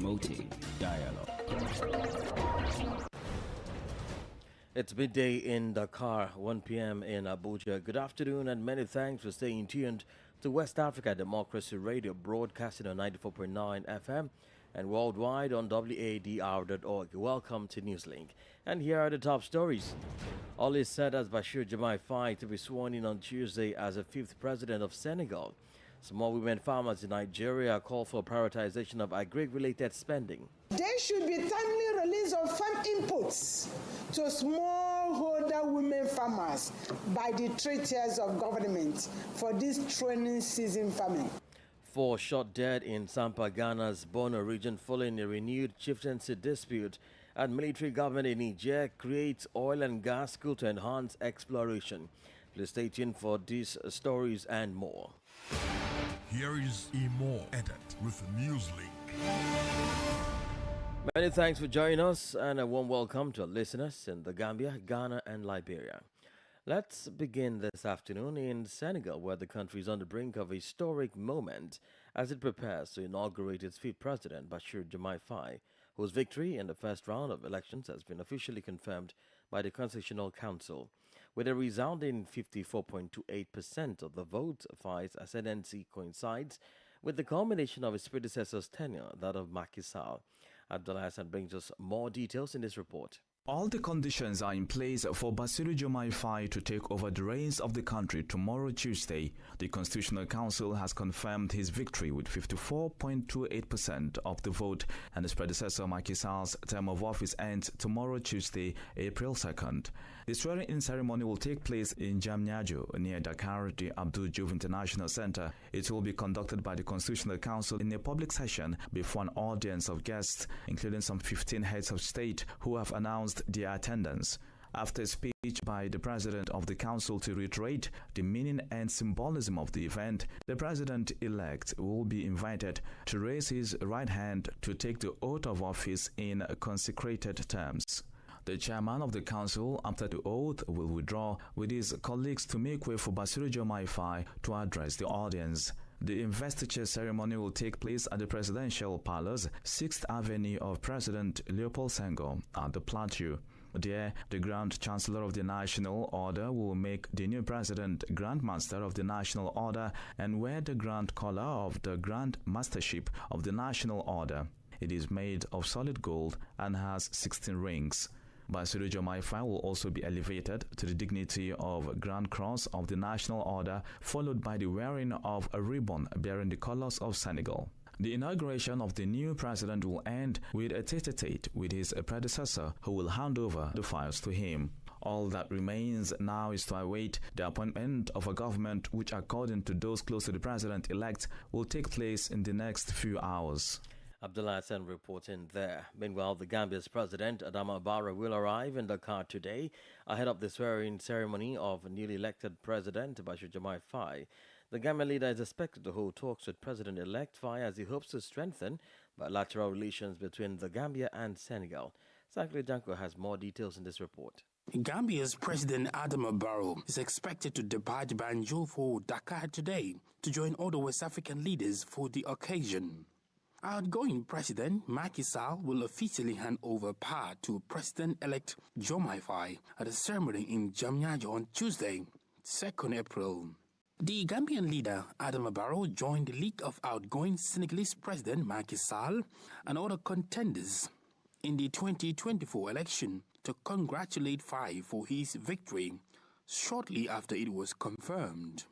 promoting dialogue. It's midday in Dakar, 1 p.m. in Abuja. Good afternoon and many thanks for staying tuned to West Africa Democracy Radio, broadcasting on 94.9 FM and worldwide on WADR.org. Welcome to Newslink. And here are the top stories. All is set as Bashir Diomaye Faye to be sworn in on Tuesday as the fifth president of Senegal. Small women farmers in Nigeria call for prioritization of agri-related spending. There should be timely release of farm inputs to smallholder women farmers by the 3 tiers of government for this training season farming. 4 shot dead in Sampa, Ghana's Bono region following a renewed chieftaincy dispute, and military government in Niger creates oil and gas school to enhance exploration. Please stay tuned for these stories and more. Here is Imo Edit with Newslink. Many thanks for joining us and a warm welcome to our listeners in the Gambia, Ghana and Liberia. Let's begin this afternoon in Senegal, where the country is on the brink of a historic moment as it prepares to inaugurate its fifth president, Bashir Diomaye Faye, whose victory in the first round of elections has been officially confirmed by the Constitutional Council. With a resounding 54.28% of the vote, Faye's ascendancy coincides with the culmination of his predecessor's tenure, that of Macky Sall. Abdullah Hassan brings us more details in this report. All the conditions are in place for Basiru Diomaye Faye to take over the reins of the country tomorrow, Tuesday. The Constitutional Council has confirmed his victory with 54.28% of the vote, and his predecessor Macky Sall's term of office ends tomorrow, Tuesday, April 2nd. The swearing-in ceremony will take place in Diamniadio, near Dakar, the Abdul Diouf International Center. It will be conducted by the Constitutional Council in a public session before an audience of guests, including some 15 heads of state who have announced their attendance. After a speech by the president of the council to reiterate the meaning and symbolism of the event, the president-elect will be invited to raise his right hand to take the oath of office in consecrated terms. The chairman of the council, after the oath, will withdraw with his colleagues to make way for Basiru Diomaye Faye to address the audience. The investiture ceremony will take place at the Presidential Palace, 6th Avenue of President Leopold Senghor at the Plateau. There, the Grand Chancellor of the National Order will make the new president Grand Master of the National Order and wear the Grand Collar of the Grand Mastership of the National Order. It is made of solid gold and has 16 rings. Basiru Diomaye Faye will also be elevated to the dignity of Grand Cross of the National Order, followed by the wearing of a ribbon bearing the colors of Senegal. The inauguration of the new president will end with a tete-a-tete with his predecessor, who will hand over the files to him. All that remains now is to await the appointment of a government which, according to those close to the president-elect, will take place in the next few hours. Abdullah Hassan reporting there. Meanwhile, the Gambia's president, Adama Barrow, will arrive in Dakar today ahead of the swearing ceremony of newly elected President Bashir Diomaye Faye. The Gambian leader is expected to hold talks with President-elect Faye as he hopes to strengthen bilateral relations between the Gambia and Senegal. Sakli Danko has more details in this report. Gambia's President Adama Barrow is expected to depart Banjul for Dakar today to join other West African leaders for the occasion. Outgoing President Macky Sall will officially hand over power to President-elect Diomaye Faye at a ceremony in Diamniadio on Tuesday, 2nd April. The Gambian leader Adama Barrow joined the league of outgoing Senegalese President Macky Sall and other contenders in the 2024 election to congratulate Faye for his victory shortly after it was confirmed.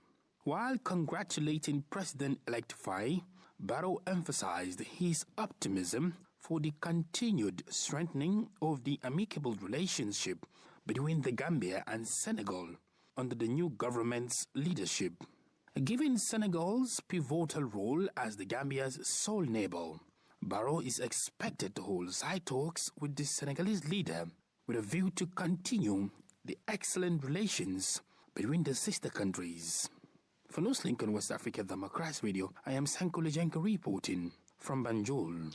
While congratulating President-elect Faye, Barrow emphasized his optimism for the continued strengthening of the amicable relationship between the Gambia and Senegal under the new government's leadership. Given Senegal's pivotal role as the Gambia's sole neighbor, Barrow is expected to hold side talks with the Senegalese leader with a view to continue the excellent relations between the sister countries. For Newslink on West Africa Democracy Radio, I am Sanko Lejenko reporting from Banjul.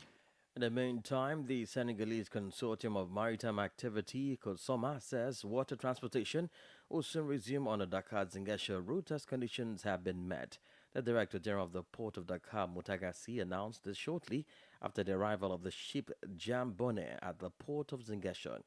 In the meantime, the Senegalese Consortium of Maritime Activity, COSOMA, says water transportation will soon resume on the Dakar-Zingesha route as conditions have been met. The Director General of the Port of Dakar, Mutagasi, announced this shortly after the arrival of the ship Jambone at the port of Ziguinchor.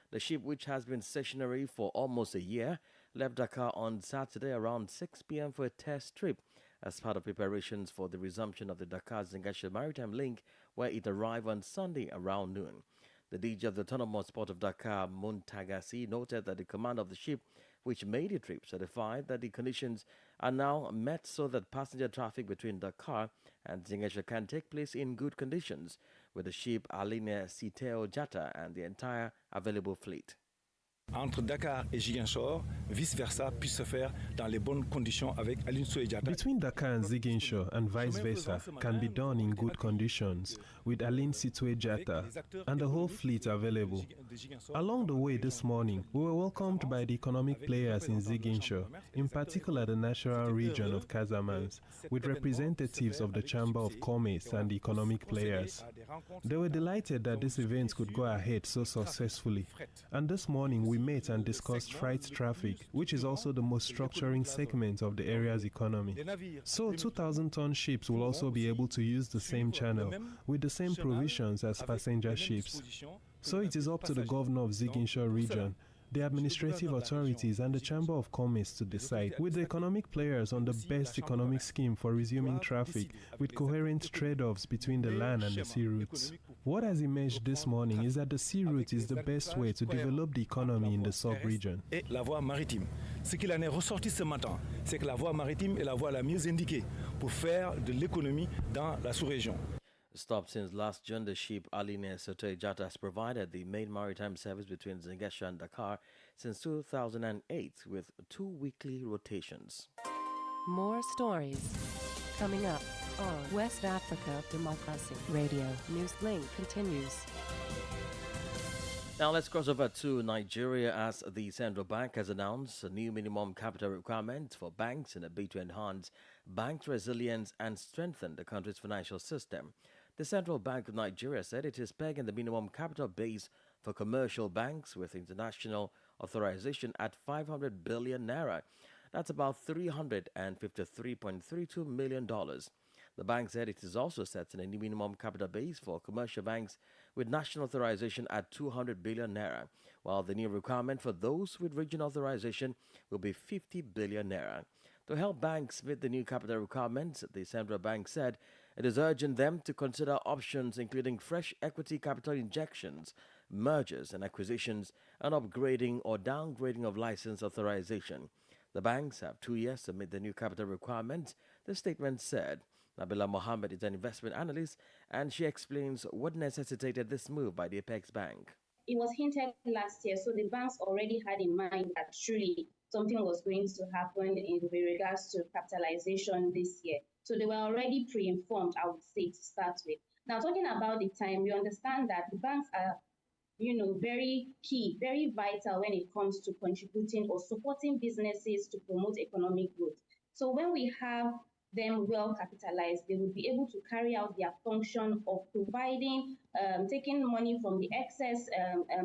The ship, which has been stationary for almost a year, left Dakar on Saturday around 6 p.m. for a test trip as part of preparations for the resumption of the Dakar-Ziguinchor Maritime Link, where it arrived on Sunday around noon. The DG of the Autonomous Port of Dakar, Muntagasi, noted that the commander of the ship, which made the trip, certified that the conditions are now met so that passenger traffic between Dakar and Ziguinchor can take place in good conditions, with the ship Aline Siteo Jata and the entire available fleet. Entre Dakar et Ziguinchor, vice-versa, puisse se faire dans les bonnes conditions avec Aline Siteo. Between Dakar and Ziguinchor and vice versa can be done in good conditions with Aline Siteo and the whole fleet available. Along the way this morning, we were welcomed by the economic players in Ziguinchor, in particular the natural region of Casamance, with representatives of the Chamber of Commerce and the economic players. They were delighted that this event could go ahead so successfully, and this morning we met and discussed freight traffic, which is also the most structuring segment of the area's economy. So 2,000-ton ships will also be able to use the same channel with the same provisions as passenger ships. So it is up to the governor of Ziguinchor region, the administrative authorities and the Chamber of Commerce to decide, with the economic players, on the best economic scheme for resuming traffic with coherent trade-offs between the land and the sea routes. What has emerged this morning is that the sea route is the best way to develop the economy in the sub-region. Et la voie maritime. Ce qu'il en est ressorti ce matin, c'est que la voie maritime est la voie la mieux indiquée pour faire de l'économie dans la sous-région. Stopped since last June, the ship Aline Siteo Jata has provided the main maritime service between Ziguinchor and Dakar since 2008 with 2 weekly rotations. More stories coming up on West Africa Democracy Radio. Newslink continues. Now let's cross over to Nigeria as the central bank has announced a new minimum capital requirement for banks in a bid to enhance bank resilience and strengthen the country's financial system. The Central Bank of Nigeria said it is pegging the minimum capital base for commercial banks with international authorization at 500 billion naira. That's about $353.32 million. The bank said it is also setting a new minimum capital base for commercial banks with national authorization at 200 billion naira, while the new requirement for those with regional authorization will be 50 billion naira. To help banks meet the new capital requirements, the central bank said it is urging them to consider options including fresh equity capital injections, mergers and acquisitions, and upgrading or downgrading of license authorization. The banks have 2 years to meet the new capital requirements, the statement said. Nabila Mohammed is an investment analyst, and she explains what necessitated this move by the Apex Bank. It was hinted last year, so the banks already had in mind that truly something was going to happen in regards to capitalization this year. So they were already pre-informed, I would say, to start with. Now, talking about the time, we understand that the banks are, very key, very vital when it comes to contributing or supporting businesses to promote economic growth. So when we have them well capitalized, they will be able to carry out their function of providing, taking money from the excess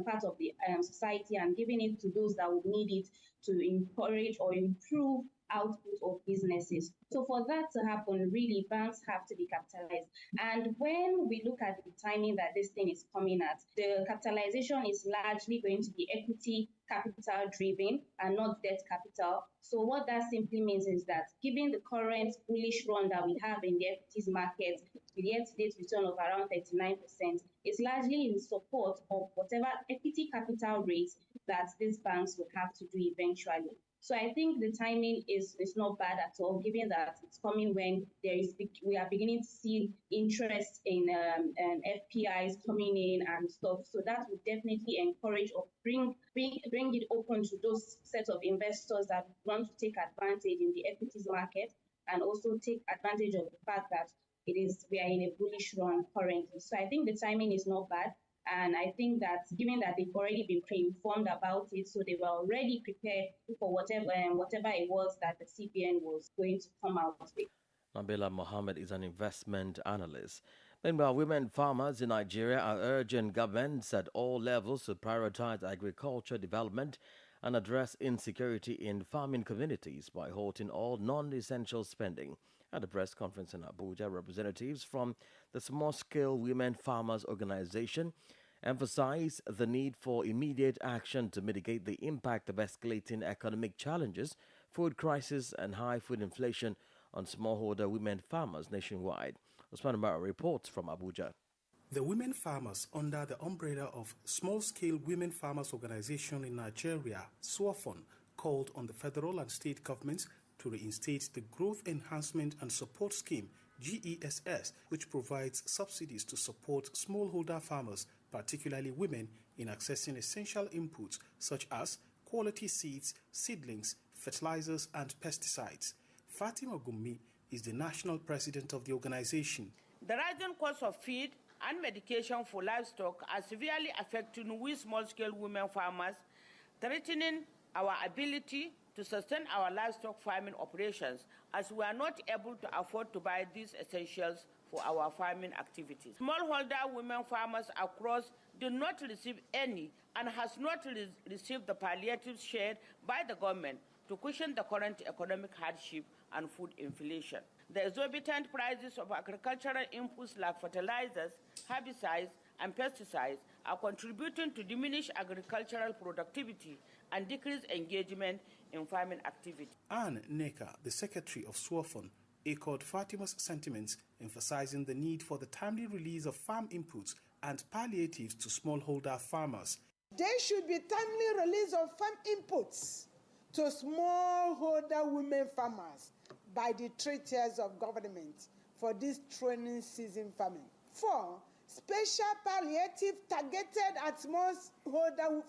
part of the society and giving it to those that would need it to encourage or improve output of businesses. So for that to happen, really, banks have to be capitalized. And when we look at the timing that this thing is coming at, the capitalization is largely going to be equity capital driven and not debt capital. So what that simply means is that given the current bullish run that we have in the equities market, with year-to-date return of around 39%, is largely in support of whatever equity capital rates that these banks will have to do eventually. So I think the timing is not bad at all, given that it's coming when we are beginning to see interest in FPIs coming in and stuff. So that would definitely encourage or bring it open to those set of investors that want to take advantage in the equities market and also take advantage of the fact that we are in a bullish run currently. So I think the timing is not bad. And I think that given that they've already been pre-informed about it, so they were already prepared for whatever it was that the CBN was going to come out with. Nabila Mohammed is an investment analyst. Meanwhile, women farmers in Nigeria are urging governments at all levels to prioritize agriculture development and address insecurity in farming communities by halting all non-essential spending. At the press conference in Abuja, representatives from the Small Scale Women Farmers Organization emphasized the need for immediate action to mitigate the impact of escalating economic challenges, food crisis, and high food inflation on smallholder women farmers nationwide. Usman Umar reports from Abuja. The women farmers under the umbrella of Small Scale Women Farmers Organization in Nigeria, SWAFON, called on the federal and state governments to reinstate the Growth Enhancement and Support Scheme, GESS, which provides subsidies to support smallholder farmers, particularly women, in accessing essential inputs such as quality seeds, seedlings, fertilizers, and pesticides. Fatima Gummi is the national president of the organization. The rising cost of feed and medication for livestock are severely affecting we small-scale women farmers, threatening our ability to sustain our livestock farming operations, as we are not able to afford to buy these essentials for our farming activities. Smallholder women farmers across do not receive any and has not received the palliatives shared by the government to cushion the current economic hardship and food inflation. The exorbitant prices of agricultural inputs like fertilizers, herbicides, and pesticides are contributing to diminish agricultural productivity and decrease engagement in farming activity. Anne Neka, the secretary of SWAFON, echoed Fatima's sentiments, emphasizing the need for the timely release of farm inputs and palliatives to smallholder farmers. There should be timely release of farm inputs to smallholder women farmers by the 3 tiers of government for this training season farming. 4. Special palliative targeted at smallholder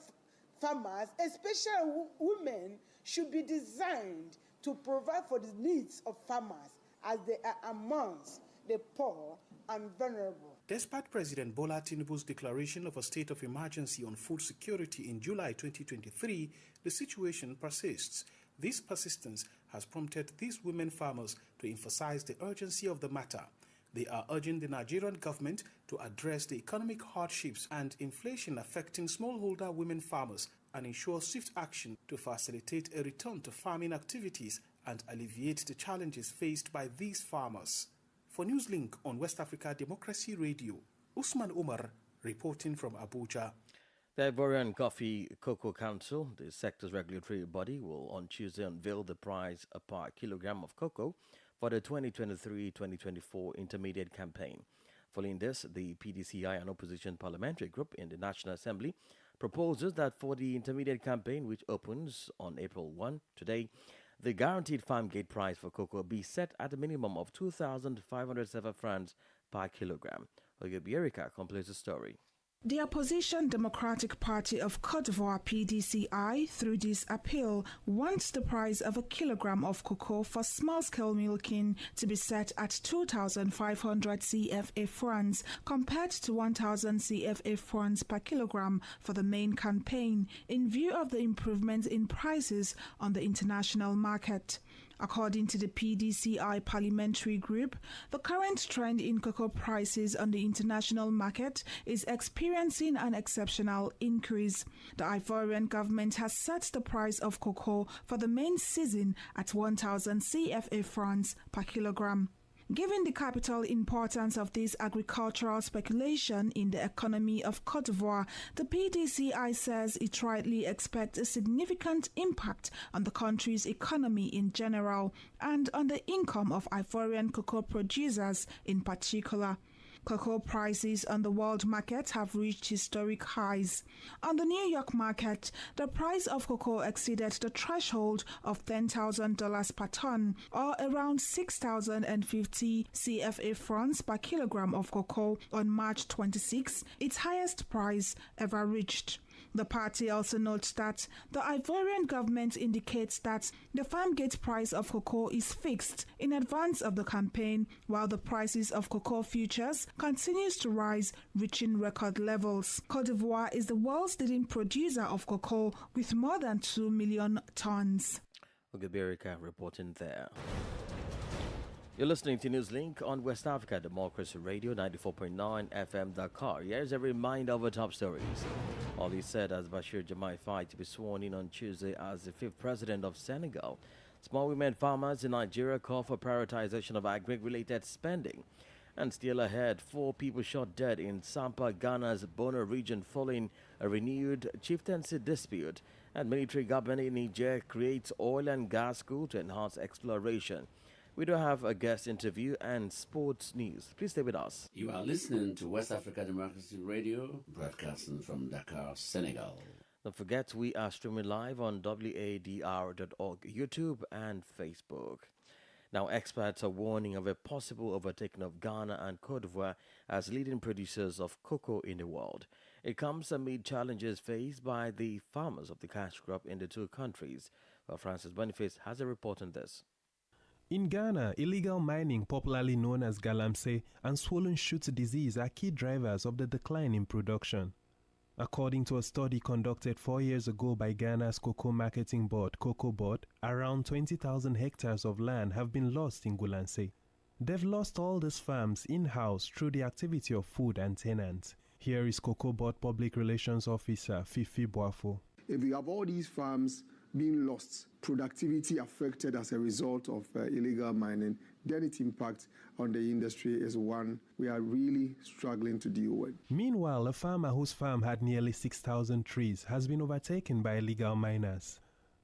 farmers, especially women, should be designed to provide for the needs of farmers as they are amongst the poor and vulnerable. Despite President Bola Tinubu's declaration of a state of emergency on food security in July 2023, the situation persists. This persistence has prompted these women farmers to emphasize the urgency of the matter. They are urging the Nigerian government to address the economic hardships and inflation affecting smallholder women farmers and ensure swift action to facilitate a return to farming activities and alleviate the challenges faced by these farmers. For Newslink on West Africa Democracy Radio, Usman Umar reporting from Abuja. The Ivorian Cocoa Council, the sector's regulatory body, will on Tuesday unveil the price per kilogram of cocoa for the 2023-2024 intermediate campaign. Following this, the PDCI, an opposition parliamentary group in the National Assembly, proposes that for the intermediate campaign, which opens on April 1 today, the guaranteed farm gate price for cocoa be set at a minimum of 2,507 francs per kilogram. Ogebierica completes the story. The opposition Democratic Party of Côte d'Ivoire PDCI, through this appeal, wants the price of a kilogram of cocoa for small-scale milking to be set at 2,500 CFA francs compared to 1,000 CFA francs per kilogram for the main campaign, in view of the improvements in prices on the international market. According to the PDCI parliamentary group, the current trend in cocoa prices on the international market is experiencing an exceptional increase. The Ivorian government has set the price of cocoa for the main season at 1,000 CFA francs per kilogram. Given the capital importance of this agricultural speculation in the economy of Côte d'Ivoire, the PDCI says it rightly expects a significant impact on the country's economy in general and on the income of Ivorian cocoa producers in particular. Cocoa prices on the world market have reached historic highs. On the New York market, the price of cocoa exceeded the threshold of $10,000 per ton, or around 6,050 CFA francs per kilogram of cocoa on March 26, its highest price ever reached. The party also notes that the Ivorian government indicates that the farm gate price of cocoa is fixed in advance of the campaign, while the prices of cocoa futures continues to rise, reaching record levels. Côte d'Ivoire is the world's leading producer of cocoa with more than 2 million tons. Ogebierica reporting there. You're listening to Newslink on West Africa Democracy Radio 94.9 FM Dakar. Here's a reminder of the top stories. All this said as Bashir Diomaye Faye to be sworn in on Tuesday as the 5th president of Senegal. Small women farmers in Nigeria call for prioritization of agri-related spending. And still ahead, 4 people shot dead in Sampa, Ghana's Bono region following a renewed chieftaincy dispute. And military government in Niger creates oil and gas school to enhance exploration. We do have a guest interview and sports news. Please stay with us. You are listening to West Africa Democracy Radio, broadcasting from Dakar, Senegal. Don't forget, we are streaming live on WADR.org, YouTube and Facebook. Now, experts are warning of a possible overtaking of Ghana and Cote d'Ivoire as leading producers of cocoa in the world. It comes amid challenges faced by the farmers of the cash crop in the two countries. Well, Francis Boniface has a report on this. In Ghana, illegal mining, popularly known as galamsey, and swollen shoot disease are key drivers of the decline in production. According to a study conducted 4 years ago by Ghana's Cocoa Marketing Board, Cocoa Board, around 20,000 hectares of land have been lost in Gulansey. They've lost all these farms in-house through the activity of food and tenants. Here is Cocoa Board Public Relations Officer Fifi Boafo. If you have all these farms being lost, productivity affected as a result of illegal mining, then its impact on the industry is one we are really struggling to deal with. Meanwhile, a farmer whose farm had nearly 6,000 trees has been overtaken by illegal miners.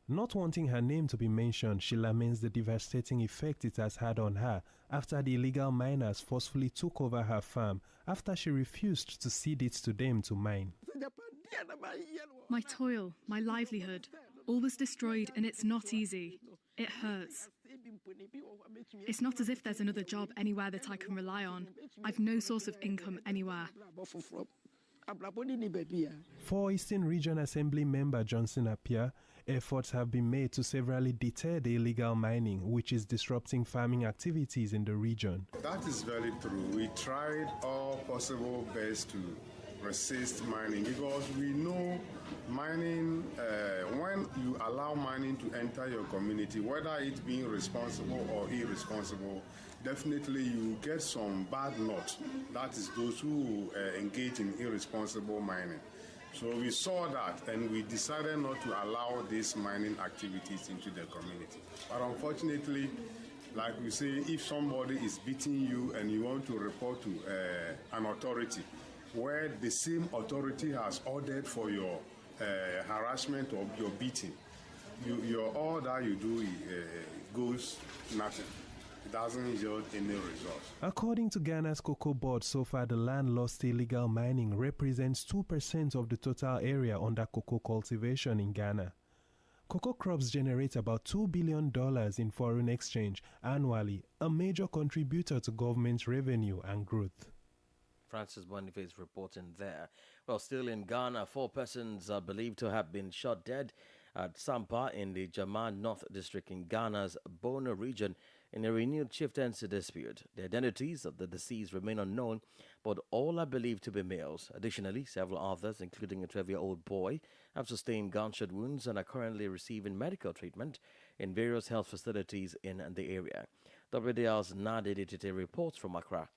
Not wanting her name to be mentioned, she laments the devastating effect it has had on her after the illegal miners forcefully took over her farm after she refused to cede it to them to mine. My toil, my livelihood, all was destroyed, and it's not easy. It hurts. It's not as if there's another job anywhere that I can rely on. I've no source of income anywhere. For Eastern Region Assembly member Johnson Appiah, efforts have been made to severely deter the illegal mining, which is disrupting farming activities in the region. That is very true. We tried all possible best to resist mining because we know mining, when you allow mining to enter your community, whether it's being responsible or irresponsible, definitely you get some bad lot. That is those who engage in irresponsible mining. So we saw that and we decided not to allow these mining activities into the community. But unfortunately, like we say, if somebody is beating you and you want to report to an authority, where the same authority has ordered for your harassment or your beating, all that you do goes nothing. It doesn't yield any results. According to Ghana's Cocoa Board, so far the land lost to illegal mining represents 2% of the total area under cocoa cultivation in Ghana. Cocoa crops generate about $2 billion in foreign exchange annually, a major contributor to government revenue and growth. Francis Boniface reporting there. Well, still in Ghana, 4 persons are believed to have been shot dead at Sampa in the Jama North District in Ghana's Bono region in a renewed chieftaincy dispute. The identities of the deceased remain unknown, but all are believed to be males. Additionally, several others, including a 12-year-old boy, have sustained gunshot wounds and are currently receiving medical treatment in various health facilities in the area. WDR's Nadi Tete reports from Accra.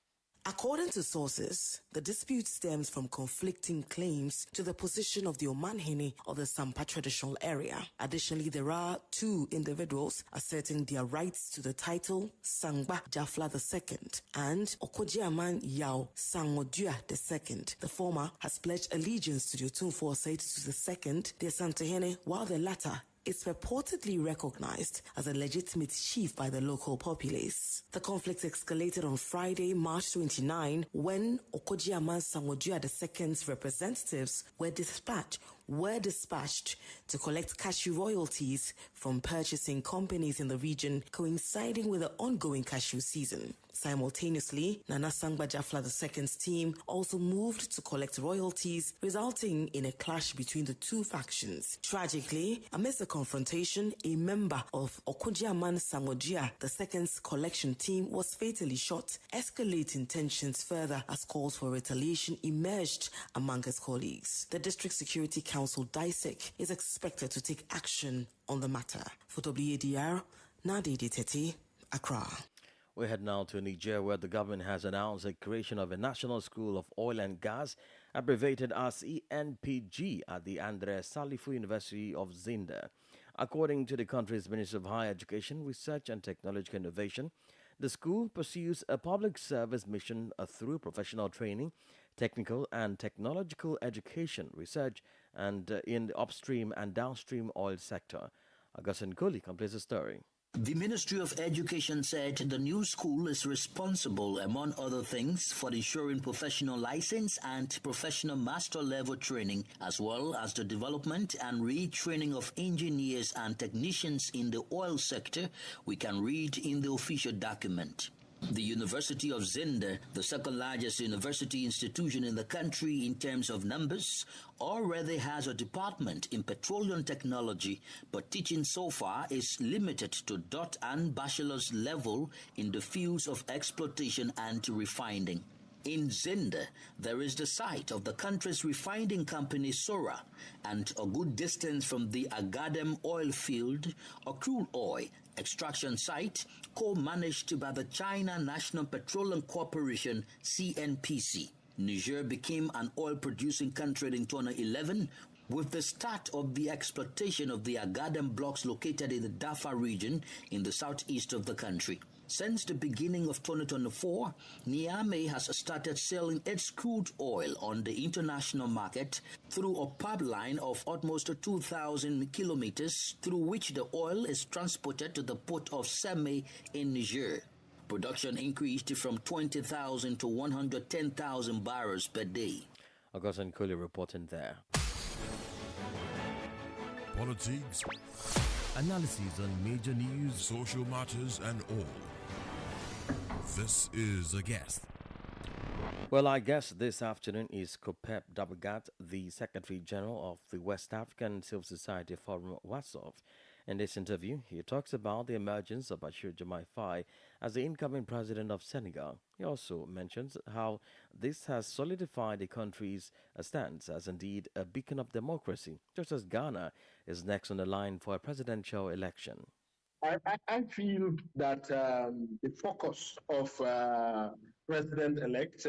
According to sources, the dispute stems from conflicting claims to the position of the Omanhene of the Sampa traditional area. Additionally, there are 2 individuals asserting their rights to the title Sangba Jafla II and Okojiaman Yao Sangodua II. The former has pledged allegiance to the Otumfuo Osei II, the Asantehene, while the latter is purportedly recognized as a legitimate chief by the local populace. The conflict escalated on Friday, March 29, when Okojiaman Sangodua II's representatives were dispatched to collect cashew royalties from purchasing companies in the region, coinciding with the ongoing cashew season. Simultaneously, Nana Sangba Jafla II's team also moved to collect royalties, resulting in a clash between the 2 factions. Tragically, amidst the confrontation, a member of Okojiaman Sangodua II's collection team was fatally shot, escalating tensions further as calls for retaliation emerged among his colleagues. The District Security Council DISEC is expected to take action on the matter. For WADR, Nadidi Tete, Accra. We head now to Niger, where the government has announced the creation of a National School of Oil and Gas, abbreviated as ENPG, at the Andre Salifu University of Zinder. According to the country's Minister of Higher Education, Research and Technological Innovation, the school pursues a public service mission through professional training, technical and technological education, research, and in the upstream and downstream oil sector. Augustine Kohli completes the story. The Ministry of Education said the new school is responsible, among other things, for ensuring professional license and professional master level training, as well as the development and retraining of engineers and technicians in the oil sector, we can read in the official document. The University of Zinder, the second largest university institution in the country in terms of numbers, already has a department in petroleum technology, but teaching so far is limited to dot and bachelor's level in the fields of exploitation and refining. In Zinder, there is the site of the country's refining company Sora, and a good distance from the Agadem oil field, a crude oil extraction site co-managed by the China National Petroleum Corporation CNPC. Niger became an oil-producing country in 2011 with the start of the exploitation of the Agadem blocks located in the Darfur region in the southeast of the country. Since the beginning of 2024, Niamey has started selling its crude oil on the international market through a pipeline of almost 2,000 kilometers through which the oil is transported to the port of Semei in Niger. Production increased from 20,000 to 110,000 barrels per day. Augustine Kohli reporting there. Politics, analyses on major news, social matters, and all. This is a guest. Well, our guest this afternoon is Kopep Dabagat, the Secretary General of the West African Civil Society Forum, WASOF. In this interview, he talks about the emergence of Bassirou Diomaye Faye as the incoming president of Senegal. He also mentions how this has solidified the country's stance as indeed a beacon of democracy, just as Ghana is next on the line for a presidential election. I feel that the focus of President-elect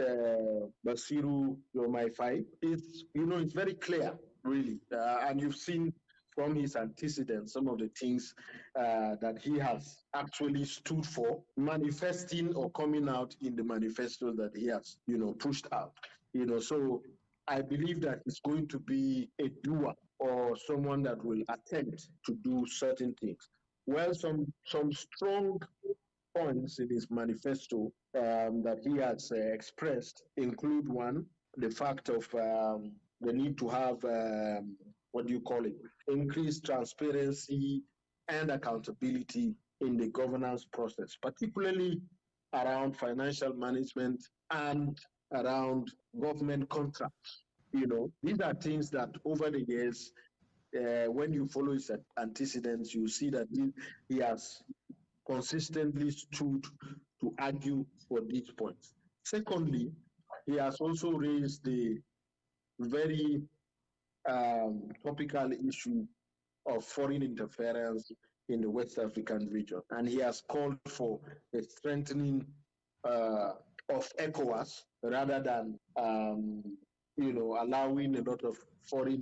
Bassirou Diomaye Faye is, it's very clear, really, and you've seen from his antecedents some of the things that he has actually stood for, manifesting or coming out in the manifesto that he has, pushed out. So I believe that it's going to be a doer or someone that will attempt to do certain things. Well, some strong points in his manifesto that he has expressed include one, the fact of the need to have, increased transparency and accountability in the governance process, particularly around financial management and around government contracts. These are things that over the years, when you follow his antecedents, you see that he has consistently stood to argue for these points. Secondly, he has also raised the very topical issue of foreign interference in the West African region. And he has called for a strengthening of ECOWAS rather than allowing a lot of foreign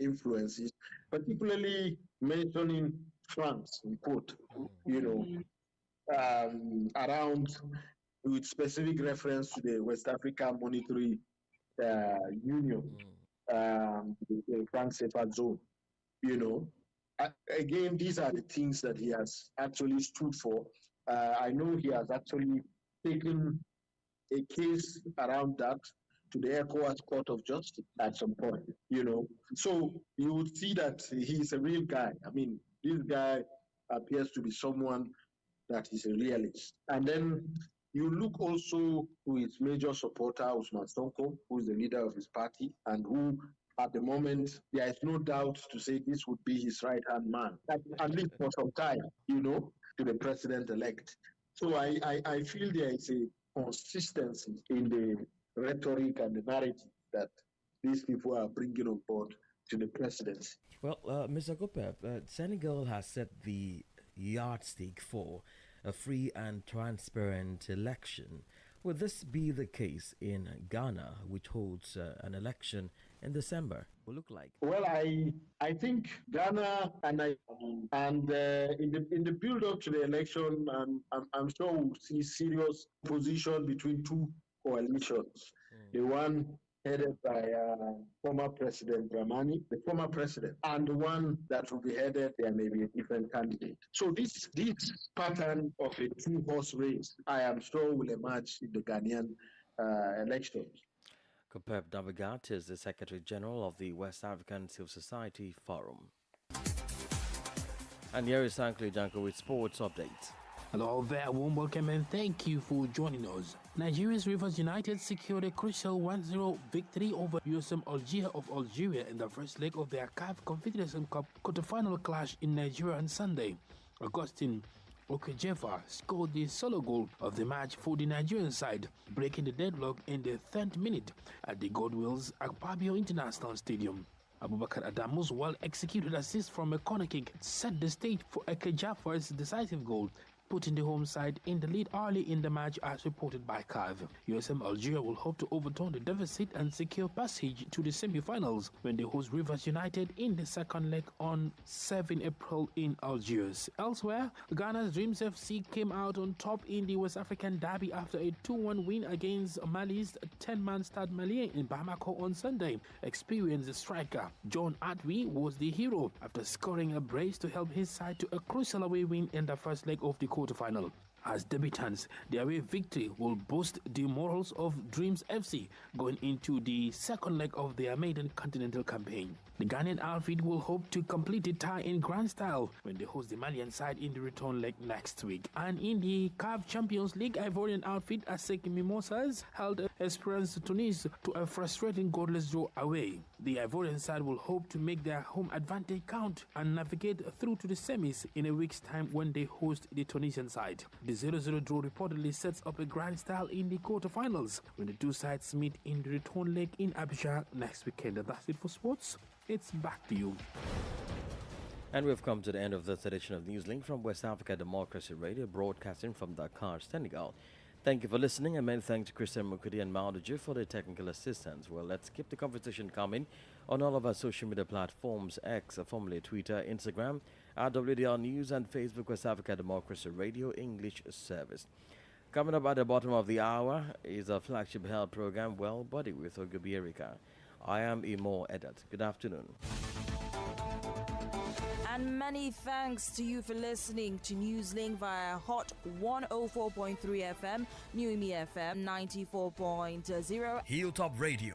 influences, particularly mentioning France, in quote, around with specific reference to the West African Monetary Union, the Franc CFA zone. Again, these are the things that he has actually stood for. I know he has actually taken a case around that to the ECOWAS Court of Justice at some point, So you would see that he's a real guy. I mean, this guy appears to be someone that is a realist. And then you look also to his major supporter, Ousmane Sonko, who is the leader of his party, and who, at the moment, there is no doubt to say this would be his right-hand man, at least for some time, to the president-elect. So I feel there is a consistency in the rhetoric and the narrative that these people are bringing on board to the presidency. Well, Mr. Kopep, Senegal has set the yardstick for a free and transparent election. Will this be the case in Ghana, which holds an election in December will look like? Well, I think Ghana and in the build up to the election, I'm sure we'll see serious opposition between two coalitions. The one headed by former President Dramani, the former president, and the one that will be headed, there may be a different candidate. So this pattern of a two-horse race, I am sure will emerge in the Ghanaian elections. Kopep Nabagat is the Secretary General of the West African Civil Society Forum. And here is Sankli Janko with sports updates. Hello there, warm welcome and thank you for joining us. Nigeria's Rivers United secured a crucial 1-0 victory over USM Algiers of Algeria in the first leg of their CAF Confederation Cup quarter-final clash in Nigeria on Sunday. Augustine Okejefa scored the solo goal of the match for the Nigerian side, breaking the deadlock in the 3rd minute at the Godwill's Akpabio International Stadium. Abubakar Adamu's well-executed assist from a corner kick set the stage for Okejefa's decisive goal, putting the home side in the lead early in the match as reported by CAF. USM Algeria will hope to overturn the deficit and secure passage to the semi-finals when they host Rivers United in the second leg on 7 April in Algiers. Elsewhere, Ghana's Dreams FC came out on top in the West African derby after a 2-1 win against Mali's 10-man Stade Malien in Bamako on Sunday. Experienced striker John Atwi was the hero after scoring a brace to help his side to a crucial away win in the first leg of the quarterfinal. As debutants, the away victory will boost the morals of Dreams FC going into the second leg of their maiden continental campaign. The Ghanaian outfit will hope to complete the tie in grand style when they host the Malian side in the return leg next week. And in the CAF Champions League, Ivorian outfit ASEC Mimosas held Esperance Tunis to a frustrating goalless draw away. The Ivorian side will hope to make their home advantage count and navigate through to the semis in a week's time when they host the Tunisian side. The 0-0 draw reportedly sets up a grand style in the quarterfinals when the two sides meet in the return leg in Abidjan next weekend. And that's it for sports. It's back to you. And we've come to the end of this edition of Newslink from West Africa Democracy Radio, broadcasting from Dakar, Senegal. Thank you for listening, and many thanks to Christian Mukudi and Mauduju for their technical assistance. Well, let's keep the conversation coming on all of our social media platforms, X, formerly Twitter, Instagram, at WADR News, and Facebook West Africa Democracy Radio English Service. Coming up at the bottom of the hour is our flagship health program, Well Body, with Ogubi Erika. I am Imo Edat. Good afternoon. And many thanks to you for listening to Newslink via Hot 104.3 FM, New Me FM 94.0, Hilltop Radio